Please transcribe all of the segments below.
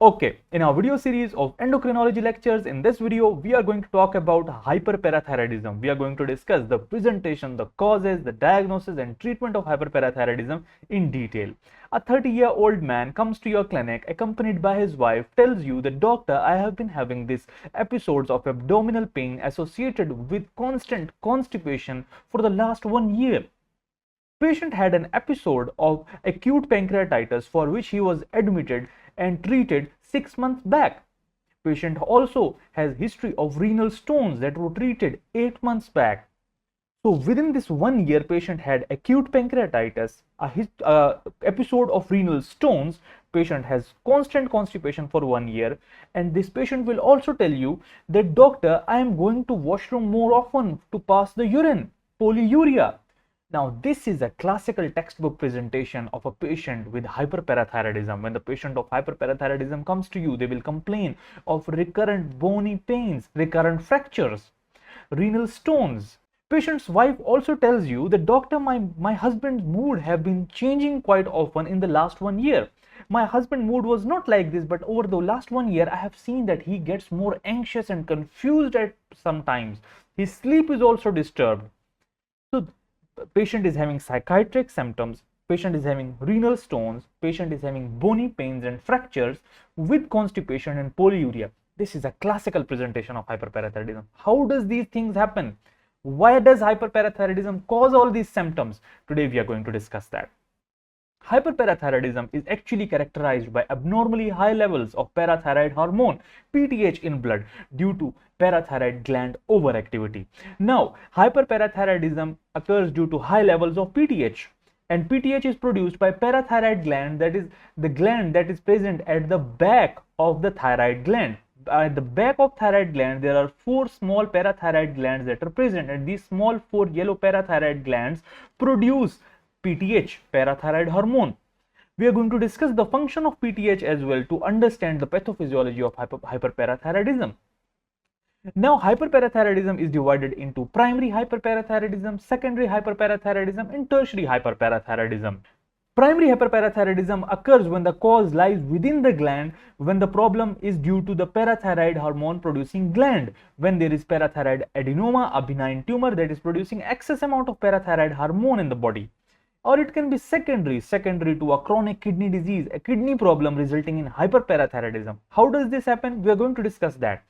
Okay, in our video series of endocrinology lectures, in this video, we are going to talk about hyperparathyroidism. We are going to discuss the presentation, the causes, the diagnosis and treatment of hyperparathyroidism in detail. A 30-year-old man comes to your clinic accompanied by his wife, tells you that doctor, I have been having these episodes of abdominal pain associated with constant constipation for the last 1 year. Patient had an episode of acute pancreatitis for which he was admitted and treated 6 months back. Patient also has history of renal stones that were treated 8 months back. So within this 1 year, patient had acute pancreatitis, episode of renal stones, patient has constant constipation for 1 year, and this patient will also tell you that doctor, I am going to washroom more often to pass the urine, polyuria. Now, this is a classical textbook presentation of a patient with hyperparathyroidism. When the patient of hyperparathyroidism comes to you, they will complain of recurrent bony pains, recurrent fractures, renal stones. Patient's wife also tells you that doctor, my husband's mood have been changing quite often in the last 1 year. My husband's mood was not like this, but over the last 1 year, I have seen that he gets more anxious and confused at sometimes. His sleep is also disturbed. So, patient is having psychiatric symptoms, patient is having renal stones, patient is having bony pains and fractures with constipation and polyuria. This is a classical presentation of hyperparathyroidism. How does these things happen? Why does hyperparathyroidism cause all these symptoms? Today we are going to discuss that. Hyperparathyroidism is actually characterized by abnormally high levels of parathyroid hormone PTH in blood due to parathyroid gland overactivity. Now, hyperparathyroidism occurs due to high levels of PTH, and PTH is produced by parathyroid gland, that is the gland that is present at the back of the thyroid gland. At the back of thyroid gland, there are 4 small parathyroid glands that are present, and these small 4 yellow parathyroid glands produce PTH, parathyroid hormone. We are going to discuss the function of PTH as well to understand the pathophysiology of hyperparathyroidism. Now, hyperparathyroidism is divided into primary hyperparathyroidism, secondary hyperparathyroidism, and tertiary hyperparathyroidism. Primary hyperparathyroidism occurs when the cause lies within the gland, when the problem is due to the parathyroid hormone producing gland, when there is parathyroid adenoma, a benign tumor that is producing excess amount of parathyroid hormone in the body. Or it can be secondary to a chronic kidney disease, a kidney problem resulting in hyperparathyroidism. How does this happen? We are going to discuss that.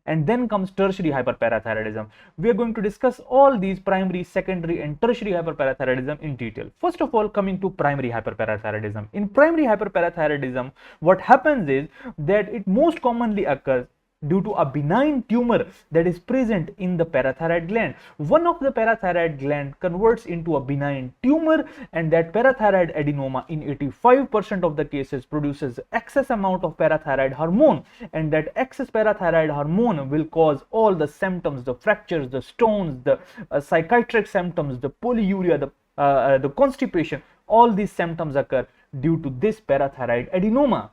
And then comes tertiary hyperparathyroidism. We are going to discuss all these primary, secondary and tertiary hyperparathyroidism in detail. First of all, coming to primary hyperparathyroidism. In primary hyperparathyroidism, what happens is that it most commonly occurs due to a benign tumor that is present in the parathyroid gland. One of the parathyroid gland converts into a benign tumor, and that parathyroid adenoma in 85% of the cases produces excess amount of parathyroid hormone, and that excess parathyroid hormone will cause all the symptoms, the fractures, the stones, the psychiatric symptoms, the polyuria, the constipation. All these symptoms occur due to this parathyroid adenoma.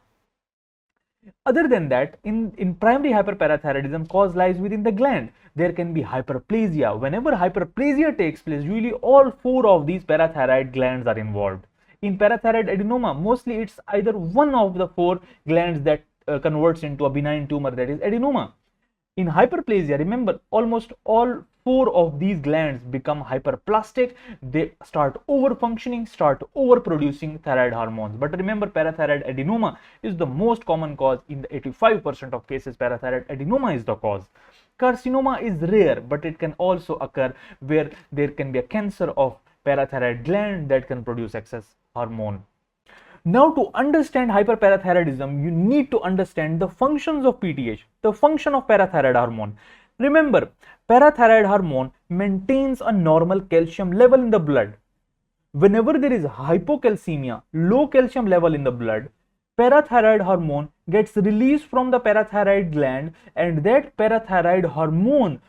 Other than that, in primary hyperparathyroidism, cause lies within the gland. There can be hyperplasia. Whenever hyperplasia takes place, usually all 4 of these parathyroid glands are involved. In parathyroid adenoma, mostly it's either one of the 4 glands that converts into a benign tumor, that is adenoma. In hyperplasia, remember, almost all 4 of these glands become hyperplastic. They start over-functioning, start overproducing thyroid hormones. But remember, parathyroid adenoma is the most common cause. In the 85% of cases, parathyroid adenoma is the cause. Carcinoma is rare, but it can also occur where there can be a cancer of parathyroid gland that can produce excess hormone. Now, to understand hyperparathyroidism, you need to understand the functions of PTH, the function of parathyroid hormone. Remember, parathyroid hormone maintains a normal calcium level in the blood. Whenever there is hypocalcemia, low calcium level in the blood, parathyroid hormone gets released from the parathyroid gland, and that parathyroid hormone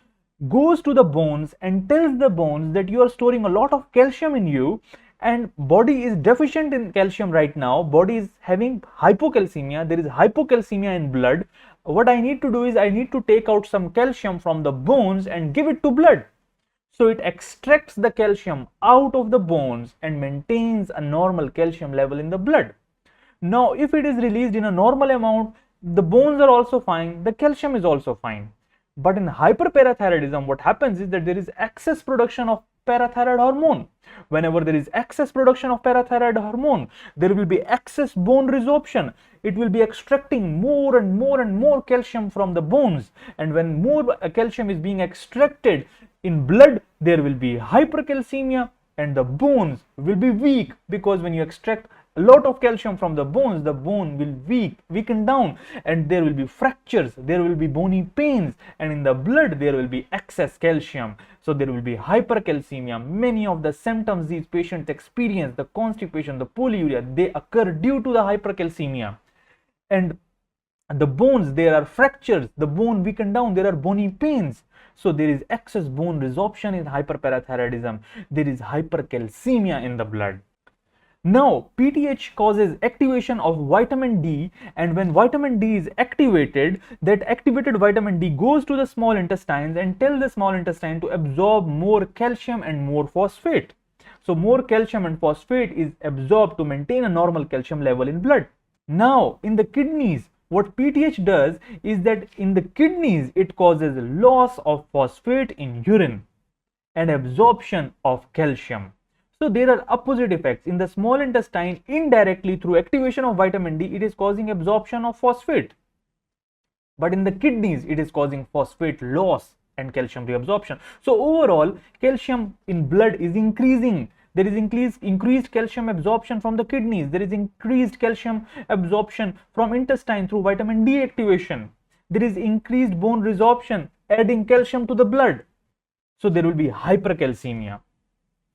goes to the bones and tells the bones that you are storing a lot of calcium in you, and body is deficient in calcium right now. Body is having hypocalcemia. There is hypocalcemia in blood. What I need to do is I need to take out some calcium from the bones and give it to blood. So it extracts the calcium out of the bones and maintains a normal calcium level in the blood. Now, if it is released in a normal amount, the bones are also fine, the calcium is also fine. But in hyperparathyroidism, what happens is that there is excess production of parathyroid hormone. Whenever there is excess production of parathyroid hormone, there will be excess bone resorption. It will be extracting more and more and more calcium from the bones, and when more calcium is being extracted in blood, there will be hypercalcemia and the bones will be weak, because when you extract a lot of calcium from the bones, the bone will weaken down, and there will be fractures, there will be bony pains, and in the blood there will be excess calcium, so there will be hypercalcemia. Many of the symptoms these patients experience, the constipation, the polyuria, they occur due to the hypercalcemia. And the bones, there are fractures, the bone weaken down, there are bony pains, so there is excess bone resorption in hyperparathyroidism, there is hypercalcemia in the blood. Now, PTH causes activation of vitamin D, and when vitamin D is activated, that activated vitamin D goes to the small intestines and tells the small intestine to absorb more calcium and more phosphate. So more calcium and phosphate is absorbed to maintain a normal calcium level in blood. Now, in the kidneys, what PTH does is that in the kidneys, it causes loss of phosphate in urine and absorption of calcium. So there are opposite effects. In the small intestine, indirectly through activation of vitamin D, it is causing absorption of phosphate. But in the kidneys, it is causing phosphate loss and calcium reabsorption. So overall, calcium in blood is increasing. There is increased calcium absorption from the kidneys. There is increased calcium absorption from intestine through vitamin D activation. There is increased bone resorption, adding calcium to the blood. So there will be hypercalcemia.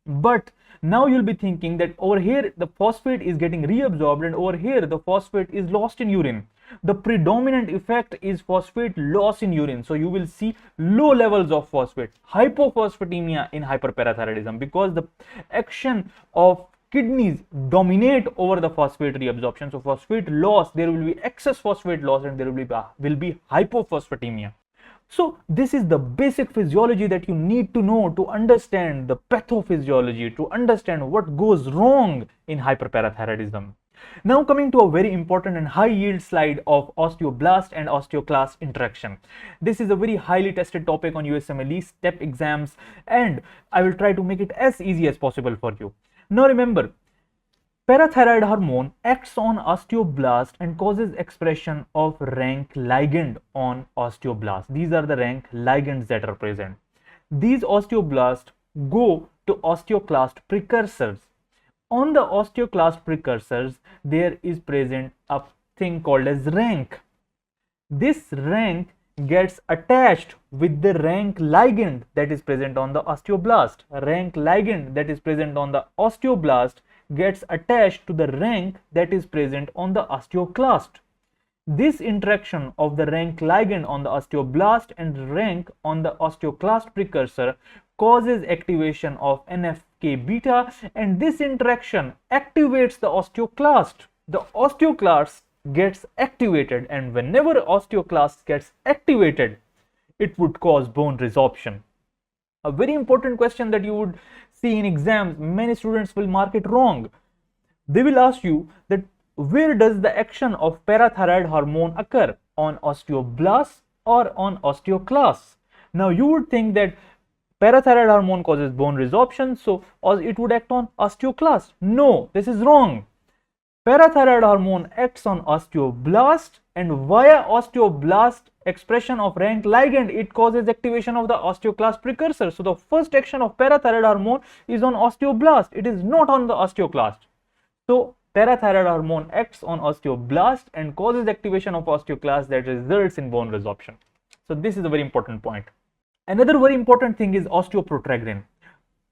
But now you'll be thinking that over here the phosphate is getting reabsorbed and over here the phosphate is lost in urine. The predominant effect is phosphate loss in urine. So you will see low levels of phosphate, hypophosphatemia in hyperparathyroidism, because the action of kidneys dominate over the phosphate reabsorption. So phosphate loss, there will be excess phosphate loss and there will be hypophosphatemia. So this is the basic physiology that you need to know to understand the pathophysiology, to understand what goes wrong in hyperparathyroidism. Now coming to a very important and high yield slide of osteoblast and osteoclast interaction. This is a very highly tested topic on USMLE step exams, and I will try to make it as easy as possible for you. Now remember, parathyroid hormone acts on osteoblast and causes expression of rank ligand on osteoblast. These are the rank ligands that are present. These osteoblasts go to osteoclast precursors. On the osteoclast precursors, there is present a thing called as rank. This rank gets attached with the rank ligand that is present on the osteoblast. Rank ligand that is present on the osteoblast gets attached to the rank that is present on the osteoclast. This interaction of the rank ligand on the osteoblast and rank on the osteoclast precursor causes activation of NFK beta, and this interaction activates the osteoclast. The osteoclast gets activated, and whenever osteoclast gets activated, it would cause bone resorption. A very important question that you would see in exams, many students will mark it wrong. They will ask you that where does the action of parathyroid hormone occur, on osteoblasts or on osteoclasts? Now you would think that parathyroid hormone causes bone resorption, so it would act on osteoclast. No, this is wrong. Parathyroid hormone acts on osteoblast, and via osteoblast expression of rank ligand, it causes activation of the osteoclast precursor. So the first action of parathyroid hormone is on osteoblast, it is not on the osteoclast. So parathyroid hormone acts on osteoblast and causes activation of osteoclast that results in bone resorption. So this is a very important point. Another very important thing is osteoprotragrin.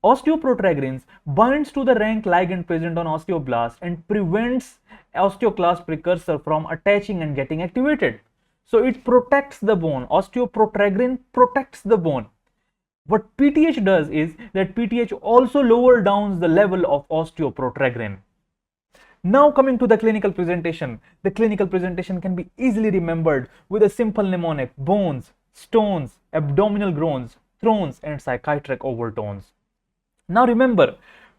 Osteoprotragrins binds to the rank ligand present on osteoblast and prevents osteoclast precursor from attaching and getting activated. So it protects the bone. Osteoprotragrin protects the bone. What PTH does is that PTH also lower down the level of osteoprotragrin. Now coming to the clinical presentation. The clinical presentation can be easily remembered with a simple mnemonic: bones, stones, abdominal groans, thrones, and psychiatric overtones. Now remember,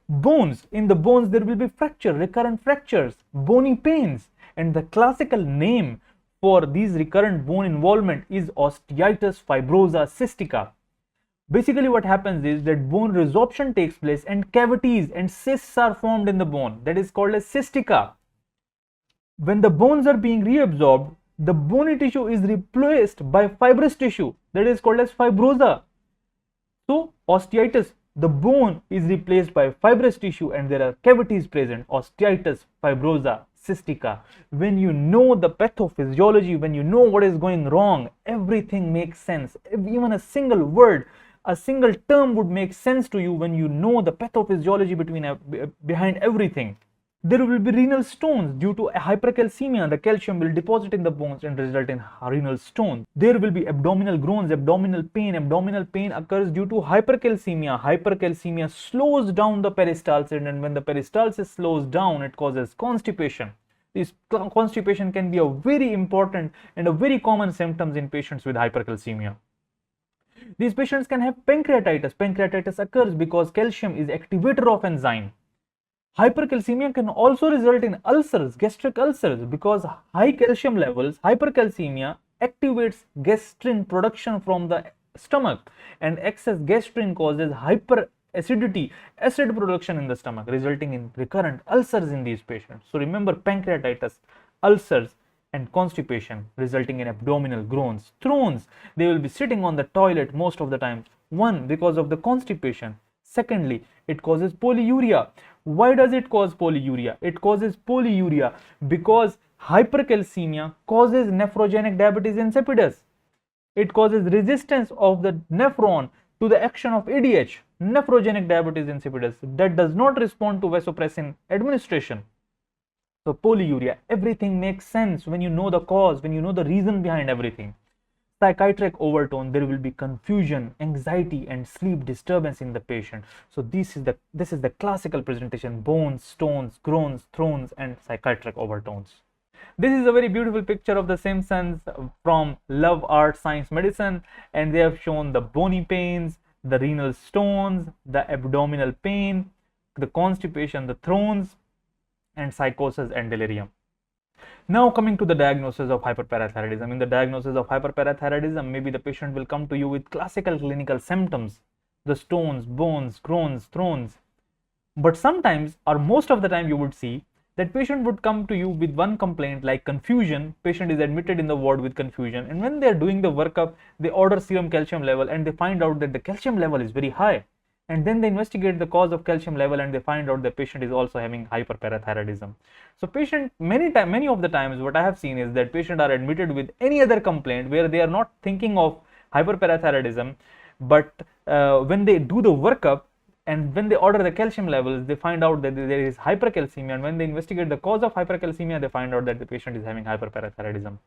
bones, in the bones there will be fracture, recurrent fractures, bony pains, and the classical name for these recurrent bone involvement is osteitis fibrosa cystica. Basically what happens is that bone resorption takes place and cavities and cysts are formed in the bone, that is called as cystica. When the bones are being reabsorbed, the bony tissue is replaced by fibrous tissue, that is called as fibrosa. So osteitis, the bone is replaced by fibrous tissue and there are cavities present, osteitis fibrosa cystica. When you know the pathophysiology, when you know what is going wrong, everything makes sense. Even a single word, a single term would make sense to you when you know the pathophysiology behind everything. There will be renal stones due to hypercalcemia. The calcium will deposit in the bones and result in renal stones. There will be abdominal groans, abdominal pain. Abdominal pain occurs due to hypercalcemia. Hypercalcemia slows down the peristalsis, and when the peristalsis slows down, it causes constipation. This constipation can be a very important and a very common symptoms in patients with hypercalcemia. These patients can have pancreatitis. Pancreatitis occurs because calcium is activator of enzyme. Hypercalcemia can also result in ulcers, gastric ulcers, because high calcium levels, hypercalcemia activates gastrin production from the stomach, and excess gastrin causes hyperacidity, acid production in the stomach, resulting in recurrent ulcers in these patients. So remember, pancreatitis, ulcers, and constipation resulting in abdominal groans. Thrones, they will be sitting on the toilet most of the time. One, because of the constipation. Secondly, it causes polyuria. Why does it cause polyuria? It causes polyuria because hypercalcemia causes nephrogenic diabetes insipidus. It causes resistance of the nephron to the action of ADH, nephrogenic diabetes insipidus, that does not respond to vasopressin administration. So polyuria, everything makes sense when you know the cause, when you know the reason behind everything. Psychiatric overtone, there will be confusion, anxiety, and sleep disturbance in the patient. So this is the classical presentation: bones, stones, groans, thrones, and psychiatric overtones. This is a very beautiful picture of the Simpsons from Love, Art, Science, Medicine, and they have shown the bony pains, the renal stones, the abdominal pain, the constipation, the thrones, and psychosis and delirium. Now coming to the diagnosis of hyperparathyroidism. In the diagnosis of hyperparathyroidism, maybe the patient will come to you with classical clinical symptoms, the stones, bones, groans, thrones. But sometimes, or most of the time, you would see that patient would come to you with one complaint like confusion. Patient is admitted in the ward with confusion, and when they are doing the workup, they order serum calcium level and they find out that the calcium level is very high. And then they investigate the cause of calcium level and they find out the patient is also having hyperparathyroidism. So patient, many of the times what I have seen is that patients are admitted with any other complaint where they are not thinking of hyperparathyroidism, but when they do the workup and when they order the calcium levels, they find out that there is hypercalcemia, and when they investigate the cause of hypercalcemia, they find out that the patient is having hyperparathyroidism.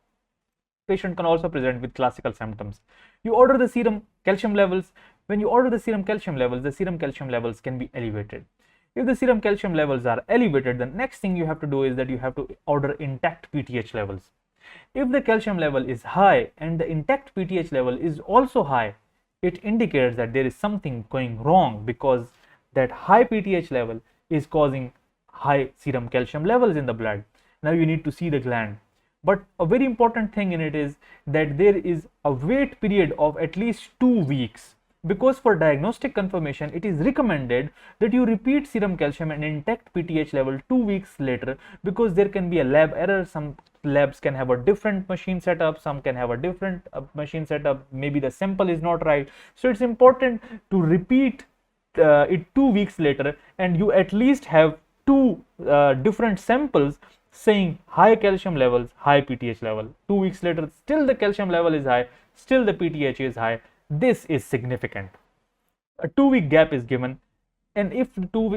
Patient can also present with classical symptoms. You order the serum calcium levels. When you order the serum calcium levels can be elevated. If the serum calcium levels are elevated, the next thing you have to do is that you have to order intact PTH levels. If the calcium level is high and the intact PTH level is also high, it indicates that there is something going wrong, because that high PTH level is causing high serum calcium levels in the blood. Now you need to see the gland. But a very important thing in it is that there is a wait period of at least 2 weeks, because for diagnostic confirmation it is recommended that you repeat serum calcium and intact PTH level 2 weeks later, because there can be a lab error. Some labs can have a different machine setup, some can have a different machine setup, maybe the sample is not right. So it's important to repeat it 2 weeks later, and you at least have 2 different samples saying high calcium levels, high PTH level. 2 weeks later, still the calcium level is high, still the PTH is high. This is significant. A 2-week gap is given, and if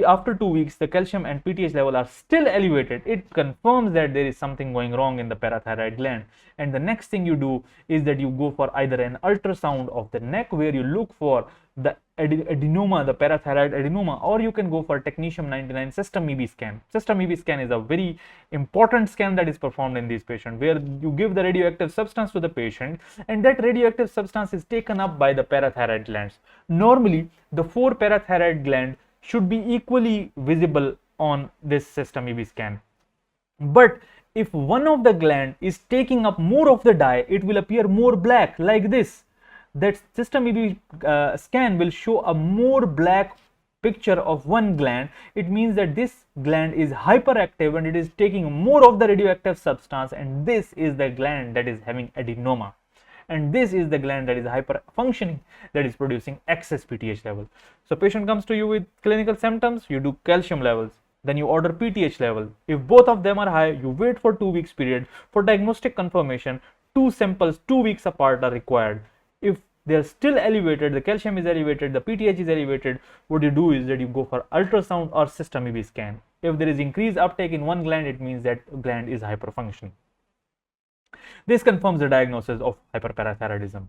after 2 weeks the calcium and PTH level are still elevated, it confirms that there is something going wrong in the parathyroid gland. And the next thing you do is that you go for either an ultrasound of the neck, where you look for the adenoma, the parathyroid adenoma, or you can go for technetium-99 system EB scan. System EB scan is a very important scan that is performed in these patients, where you give the radioactive substance to the patient, and that radioactive substance is taken up by the parathyroid glands. Normally, the 4 parathyroid glands should be equally visible on this system EB scan. But If one of the gland is taking up more of the dye, it will appear more black like this. That system scan will show a more black picture of one gland. It means that this gland is hyperactive and it is taking more of the radioactive substance, and this is the gland that is having adenoma, and this is the gland that is hyper functioning, that is producing excess PTH level. So patient comes to you with clinical symptoms, you do calcium levels, then you order PTH level. If both of them are high, you wait for 2 weeks period for diagnostic confirmation. 2 samples 2 weeks apart are required. If they are still elevated, the calcium is elevated, the PTH is elevated, what you do is that you go for ultrasound or system EB scan. If there is increased uptake in one gland, it means that gland is hyperfunctioning. This confirms the diagnosis of hyperparathyroidism.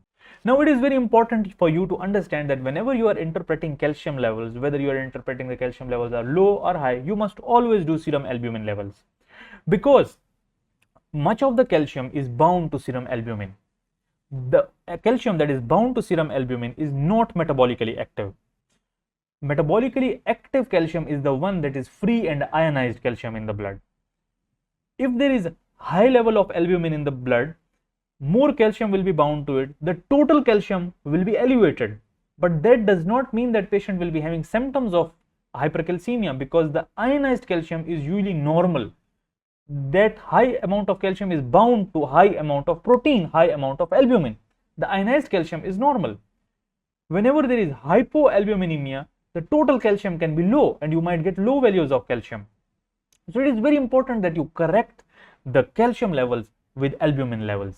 Now, it is very important for you to understand that whenever you are interpreting calcium levels, whether you are interpreting the calcium levels are low or high, you must always do serum albumin levels, because much of the calcium is bound to serum albumin. The calcium that is bound to serum albumin is not metabolically active. Metabolically active calcium is the one that is free and ionized calcium in the blood. If there is high level of albumin in the blood, more calcium will be bound to it, the total calcium will be elevated, but that does not mean that patient will be having symptoms of hypercalcemia, because the ionized calcium is usually normal. That high amount of calcium is bound to high amount of protein, high amount of albumin. The ionized calcium is normal. Whenever there is hypoalbuminemia, the total calcium can be low and you might get low values of calcium. So it is very important that you correct the calcium levels with albumin levels.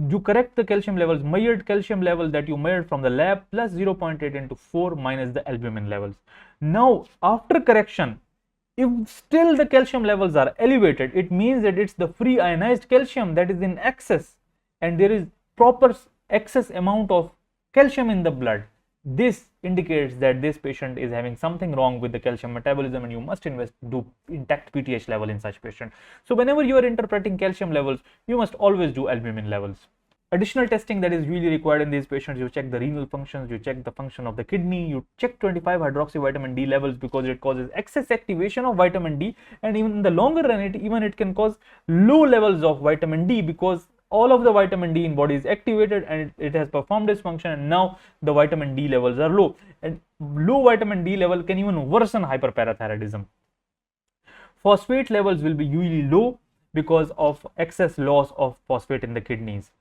You correct the calcium levels, measured calcium level that you measured from the lab, plus 0.8 into 4 minus the albumin levels. Now, after correction, if still the calcium levels are elevated, it means that it's the free ionized calcium that is in excess, and there is proper excess amount of calcium in the blood. This indicates that this patient is having something wrong with the calcium metabolism, and you must do intact PTH level in such patient. So whenever you are interpreting calcium levels, you must always do albumin levels. Additional testing that is really required in these patients, you check the renal functions, you check the function of the kidney, you check 25 hydroxy vitamin D levels, because it causes excess activation of vitamin D, and even in the longer run it can cause low levels of vitamin D, because all of the vitamin D in body is activated and it has performed its function, and now the vitamin D levels are low, and low vitamin D level can even worsen hyperparathyroidism. Phosphate levels will be usually low because of excess loss of phosphate in the kidneys.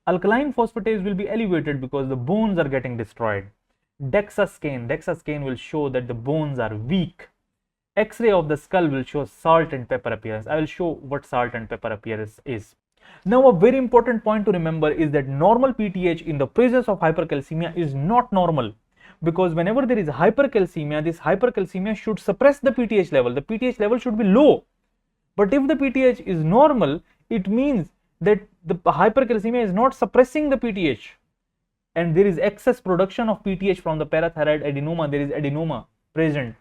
Alkaline phosphatase will be elevated because the bones are getting destroyed. DEXA scan will show that the bones are weak. X-ray of the skull will show salt and pepper appearance. I will show what salt and pepper appearance is. Now, a very important point to remember is that normal PTH in the presence of hypercalcemia is not normal, because whenever there is hypercalcemia, this hypercalcemia should suppress the PTH level. The PTH level should be low. But if the PTH is normal, it means that the hypercalcemia is not suppressing the PTH, and there is excess production of PTH from the parathyroid adenoma. There is adenoma present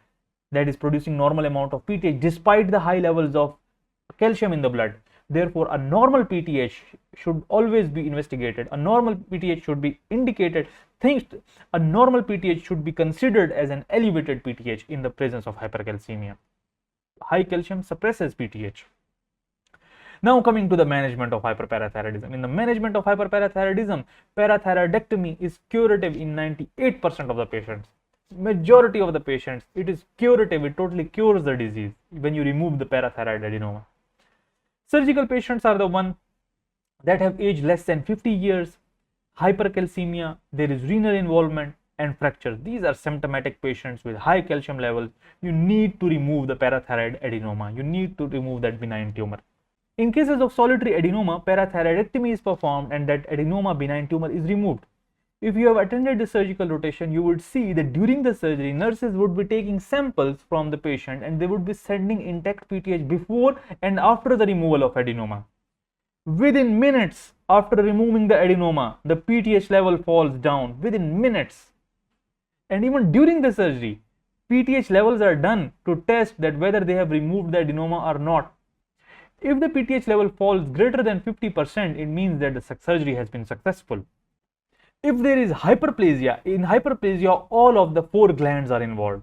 that is producing normal amount of PTH despite the high levels of calcium in the blood. Therefore, a normal PTH should always be investigated. A normal PTH should be indicated. A normal PTH should be considered as an elevated PTH in the presence of hypercalcemia. High calcium suppresses PTH. Now, coming to the management of hyperparathyroidism. In the management of hyperparathyroidism, parathyroidectomy is curative in 98% of the patients. Majority of the patients, it is curative. It totally cures the disease when you remove the parathyroid adenoma. Surgical patients are the one that have aged less than 50 years, hypercalcemia, there is renal involvement and fractures. These are symptomatic patients with high calcium levels. You need to remove the parathyroid adenoma. You need to remove that benign tumor. In cases of solitary adenoma, parathyroidectomy is performed and that adenoma benign tumor is removed. If you have attended the surgical rotation, you would see that during the surgery, nurses would be taking samples from the patient and they would be sending intact PTH before and after the removal of adenoma. Within minutes after removing the adenoma, the PTH level falls down within minutes. And even during the surgery, PTH levels are done to test that whether they have removed the adenoma or not. If the PTH level falls greater than 50%, it means that the surgery has been successful. If there is hyperplasia, in hyperplasia all of the 4 glands are involved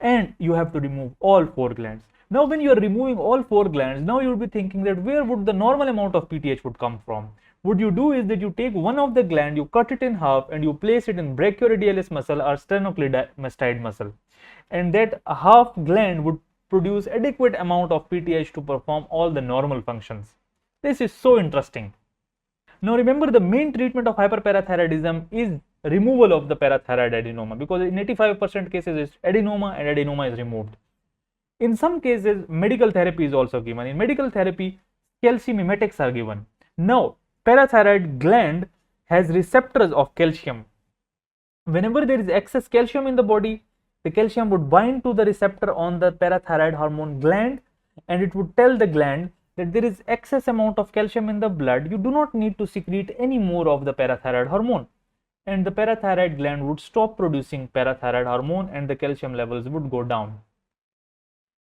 and you have to remove all 4 glands. Now when you are removing all 4 glands, now you will be thinking that where would the normal amount of PTH would come from? What you do is that you take one of the gland, you cut it in half and you place it in brachioradialis muscle or sternocleidomastoid muscle, and that half gland would produce adequate amount of PTH to perform all the normal functions. This is so interesting. Now remember, the main treatment of hyperparathyroidism is removal of the parathyroid adenoma, because in 85% cases it's adenoma and adenoma is removed. In some cases medical therapy is also given. In medical therapy, calcium mimetics are given. Now parathyroid gland has receptors of calcium. Whenever there is excess calcium in the body, the calcium would bind to the receptor on the parathyroid hormone gland, and it would tell the gland that there is excess amount of calcium in the blood, you do not need to secrete any more of the parathyroid hormone, and the parathyroid gland would stop producing parathyroid hormone and the calcium levels would go down.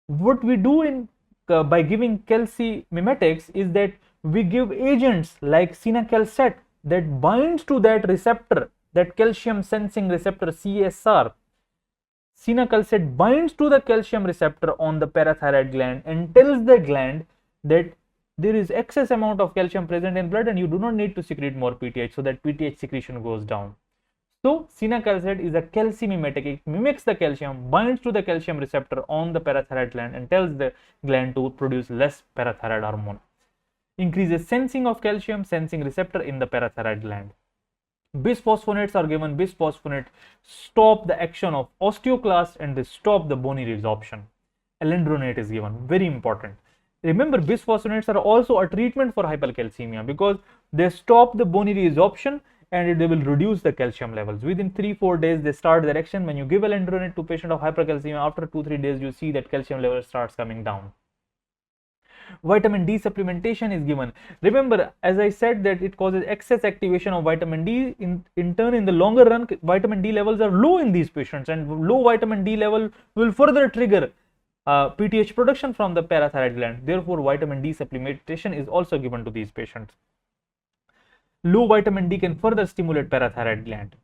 What we do by giving calcimimetics is that we give agents like cinacalcet that binds to that receptor, that calcium sensing receptor CSR. Cinacalcet binds to the calcium receptor on the parathyroid gland and tells the gland that there is excess amount of calcium present in blood and you do not need to secrete more PTH, so that PTH secretion goes down. So cinacalcet is a calcimimetic. It mimics the calcium, binds to the calcium receptor on the parathyroid gland and tells the gland to produce less parathyroid hormone. Increases sensing of calcium sensing receptor in the parathyroid gland. Bisphosphonates are given. Bisphosphonate stop the action of osteoclast and they stop the bony resorption. Alendronate is given, very important. Remember, bisphosphonates are also a treatment for hypercalcemia because they stop the bony resorption and they will reduce the calcium levels. Within 3-4 days they start their action. When you give alendronate to patient of hypercalcemia, after 2-3 days you see that calcium level starts coming down. Vitamin D supplementation is given. Remember, as I said, that it causes excess activation of vitamin D. In turn, in the longer run, vitamin D levels are low in these patients, and low vitamin D level will further trigger PTH production from the parathyroid gland. Therefore, vitamin D supplementation is also given to these patients. Low vitamin D can further stimulate parathyroid gland.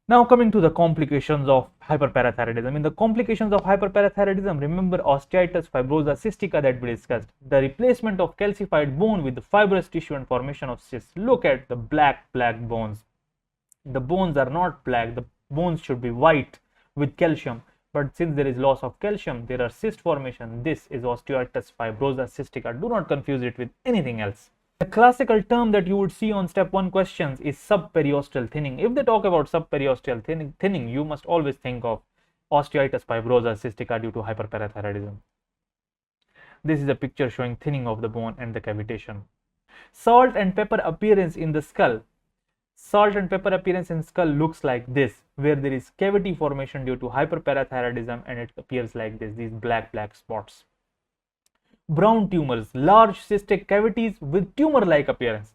Now coming to the complications of hyperparathyroidism. In the complications of hyperparathyroidism, remember osteitis, fibrosa, cystica that we discussed, the replacement of calcified bone with the fibrous tissue and formation of cysts. Look at the black bones. The bones are not black, the bones should be white with calcium, but since there is loss of calcium, there are cyst formation. This is osteitis, fibrosa, cystica. Do not confuse it with anything else. The classical term that you would see on step 1 questions is subperiosteal thinning. If they talk about subperiosteal thinning, you must always think of osteitis, fibrosa, cystica due to hyperparathyroidism. This is a picture showing thinning of the bone and the cavitation. Salt and pepper appearance in the skull. Salt and pepper appearance in skull looks like this, where there is cavity formation due to hyperparathyroidism and it appears like this, these black spots. Brown tumors, large cystic cavities with tumor-like appearance.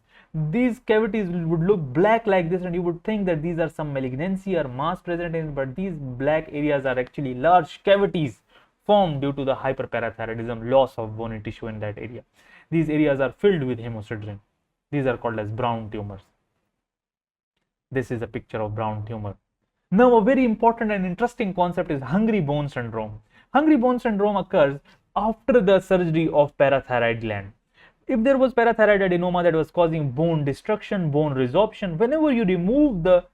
These cavities would look black like this and you would think that these are some malignancy or mass present in, but these black areas are actually large cavities formed due to the hyperparathyroidism, loss of bony tissue in that area. These areas are filled with hemosiderin. These are called as brown tumors. This is a picture of brown tumor. Now a very important and interesting concept is hungry bone syndrome. Hungry bone syndrome occurs after the surgery of parathyroid gland. If there was parathyroid adenoma that was causing bone destruction, bone resorption, whenever you remove the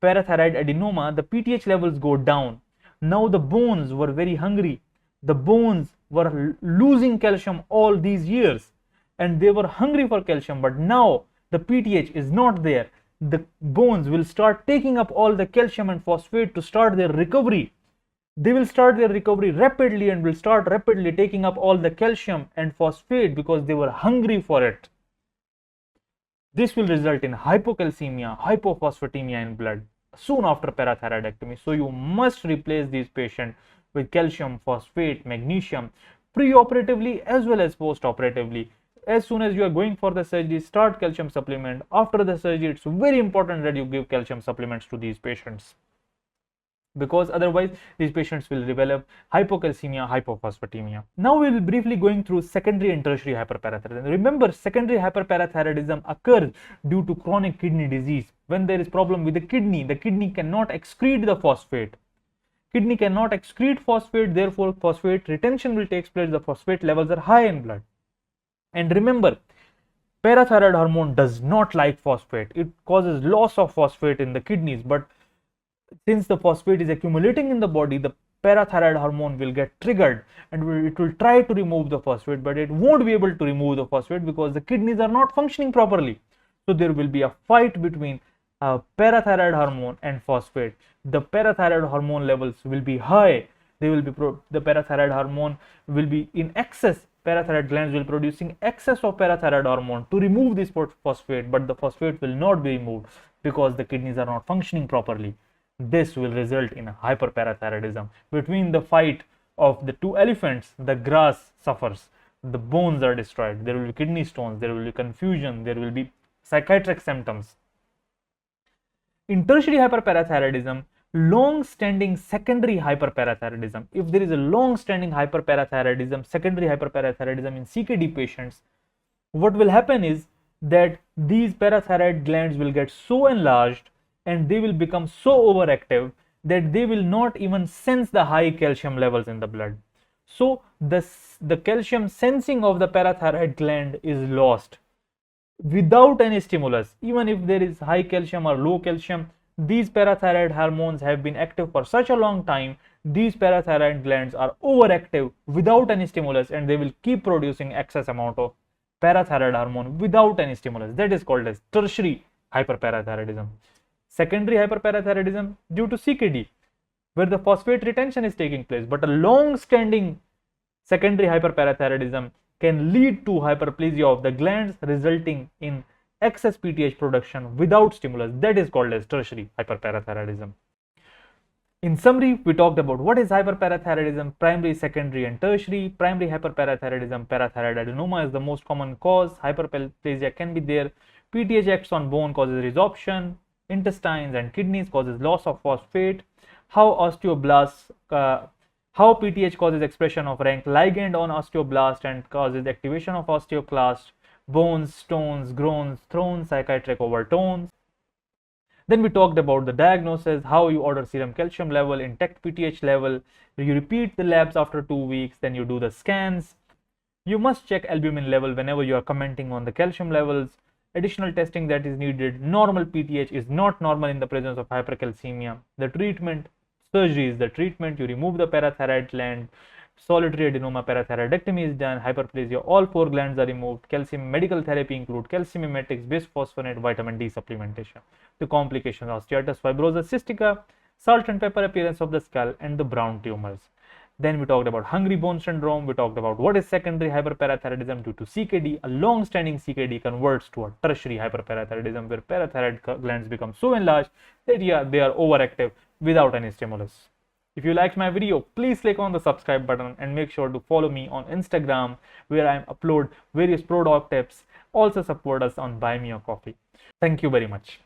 parathyroid adenoma, the PTH levels go down. Now the bones were very hungry. The bones were losing calcium all these years and they were hungry for calcium, but now the PTH is not there. The bones will start taking up all the calcium and phosphate to start their recovery. They will start their recovery rapidly and will start rapidly taking up all the calcium and phosphate because they were hungry for it. This will result in hypocalcemia, hypophosphatemia in blood soon after parathyroidectomy. So you must replace these patients with calcium, phosphate, magnesium pre-operatively as well as post-operatively. As soon as you are going for the surgery, start calcium supplement. After the surgery, it's very important that you give calcium supplements to these patients, because otherwise these patients will develop hypocalcemia, hypophosphatemia. Now we will briefly going through secondary and tertiary hyperparathyroidism. Remember, secondary hyperparathyroidism occurs due to chronic kidney disease. When there is problem with the kidney cannot excrete the phosphate. Kidney cannot excrete phosphate, therefore phosphate retention will take place. The phosphate levels are high in blood. And remember, parathyroid hormone does not like phosphate. It causes loss of phosphate in the kidneys, but since the phosphate is accumulating in the body, the parathyroid hormone will get triggered and it will try to remove the phosphate, but it won't be able to remove the phosphate because the kidneys are not functioning properly. So there will be a fight between parathyroid hormone and phosphate. The parathyroid hormone levels will be high. They will be the parathyroid hormone will be in excess. Parathyroid glands will producing excess of parathyroid hormone to remove this phosphate, but the phosphate will not be removed because the kidneys are not functioning properly. This will result in hyperparathyroidism. Between the fight of the two elephants, the grass suffers, the bones are destroyed, there will be kidney stones, there will be confusion, there will be psychiatric symptoms. In tertiary hyperparathyroidism, long-standing secondary hyperparathyroidism, if there is a long-standing hyperparathyroidism, secondary hyperparathyroidism in CKD patients, what will happen is that these parathyroid glands will get so enlarged and they will become so overactive that they will not even sense the high calcium levels in the blood. So the calcium sensing of the parathyroid gland is lost without any stimulus. Even if there is high calcium or low calcium, these parathyroid hormones have been active for such a long time, these parathyroid glands are overactive without any stimulus and they will keep producing excess amount of parathyroid hormone without any stimulus. That is called as tertiary hyperparathyroidism. Secondary hyperparathyroidism due to CKD, where the phosphate retention is taking place, but a long-standing secondary hyperparathyroidism can lead to hyperplasia of the glands, resulting in excess PTH production without stimulus. That is called as tertiary hyperparathyroidism. In summary, we talked about what is hyperparathyroidism, primary, secondary and tertiary. Primary hyperparathyroidism, parathyroid adenoma is the most common cause. Hyperplasia can be there. PTH acts on bone, causes resorption, intestines and kidneys, causes loss of phosphate. How PTH causes expression of rank ligand on osteoblast and causes activation of osteoclast, bones, stones, groans, thrones, psychiatric overtones. Then we talked about the diagnosis, how you order serum calcium level, intact PTH level, you repeat the labs after 2 weeks, then you do the scans. You must check albumin level whenever you are commenting on the calcium levels. Additional testing that is needed. Normal PTH is not normal in the presence of hypercalcemia. The treatment, surgery is the treatment. You remove the parathyroid gland, solitary adenoma, parathyroidectomy is done, hyperplasia, all 4 glands are removed. Calcium medical therapy include calcium mimetics, bisphosphonate, vitamin D supplementation. The complications are osteoarthritis, fibrosis, cystica, salt and pepper appearance of the skull, and the brown tumors. Then we talked about hungry bone syndrome. We talked about what is secondary hyperparathyroidism due to CKD. A long-standing CKD converts to a tertiary hyperparathyroidism where parathyroid glands become so enlarged that they are overactive without any stimulus. If you liked my video, please click on the subscribe button and make sure to follow me on Instagram where I upload various product tips. Also support us on Buy Me a Coffee. Thank you very much.